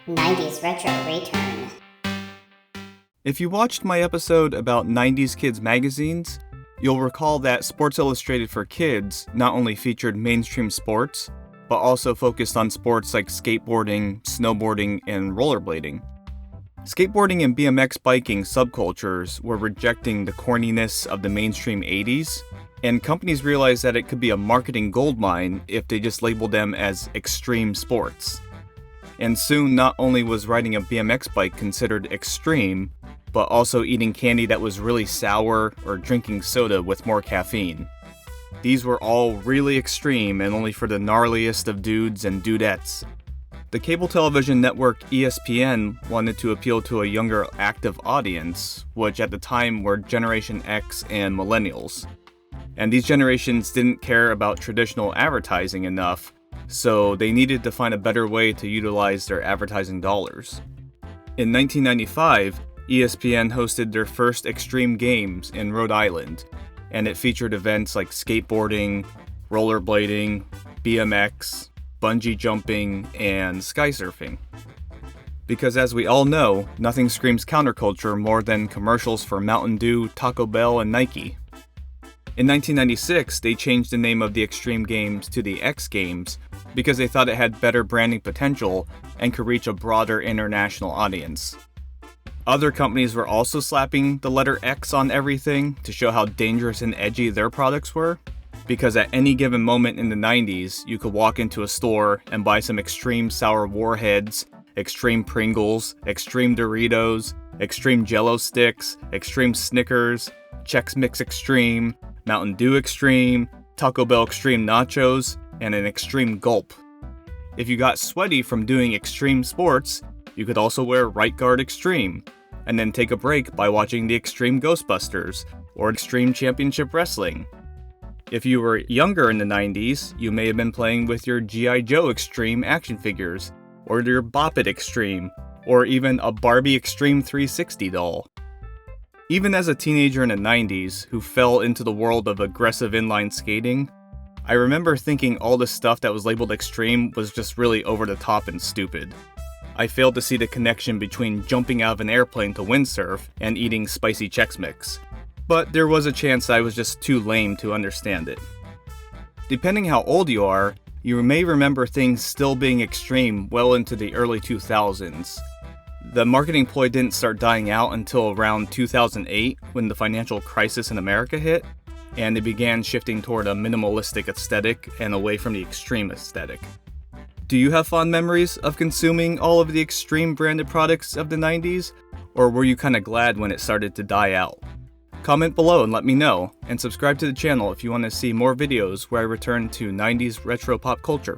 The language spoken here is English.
90s Retro Return. If you watched my episode about 90s kids magazines, you'll recall that Sports Illustrated for Kids not only featured mainstream sports, but also focused on sports like skateboarding, snowboarding, and rollerblading. Skateboarding and BMX biking subcultures were rejecting the corniness of the mainstream 80s, and companies realized that it could be a marketing goldmine if they just labeled them as extreme sports. And soon, not only was riding a BMX bike considered extreme, but also eating candy that was really sour or drinking soda with more caffeine. These were all really extreme and only for the gnarliest of dudes and dudettes. The cable television network ESPN wanted to appeal to a younger active audience, which at the time were Generation X and millennials. And these generations didn't care about traditional advertising enough, so they needed to find a better way to utilize their advertising dollars. In 1995, ESPN hosted their first Extreme Games in Rhode Island, and it featured events like skateboarding, rollerblading, BMX, bungee jumping, and skysurfing. Because as we all know, nothing screams counterculture more than commercials for Mountain Dew, Taco Bell, and Nike. In 1996, they changed the name of the Extreme Games to the X Games because they thought it had better branding potential and could reach a broader international audience. Other companies were also slapping the letter X on everything to show how dangerous and edgy their products were, because at any given moment in the 90s, you could walk into a store and buy some Extreme Sour Warheads, Extreme Pringles, Extreme Doritos, Extreme Jello Sticks, Extreme Snickers, Chex Mix Extreme, Mountain Dew Extreme, Taco Bell Extreme Nachos, and an Extreme Gulp. If you got sweaty from doing extreme sports, you could also wear Right Guard Extreme, and then take a break by watching the Extreme Ghostbusters or Extreme Championship Wrestling. If you were younger in the 90s, you may have been playing with your G.I. Joe Extreme action figures, or your Bop It Extreme, or even a Barbie Extreme 360 doll. Even as a teenager in the 90s who fell into the world of aggressive inline skating, I remember thinking all the stuff that was labeled extreme was just really over the top and stupid. I failed to see the connection between jumping out of an airplane to windsurf and eating spicy Chex Mix. But there was a chance I was just too lame to understand it. Depending how old you are, you may remember things still being extreme well into the early 2000s. The marketing ploy didn't start dying out until around 2008 when the financial crisis in America hit, and they began shifting toward a minimalistic aesthetic and away from the extreme aesthetic. Do you have fond memories of consuming all of the extreme branded products of the 90s, or were you kinda glad when it started to die out? Comment below and let me know, and subscribe to the channel if you want to see more videos where I return to 90s retro pop culture.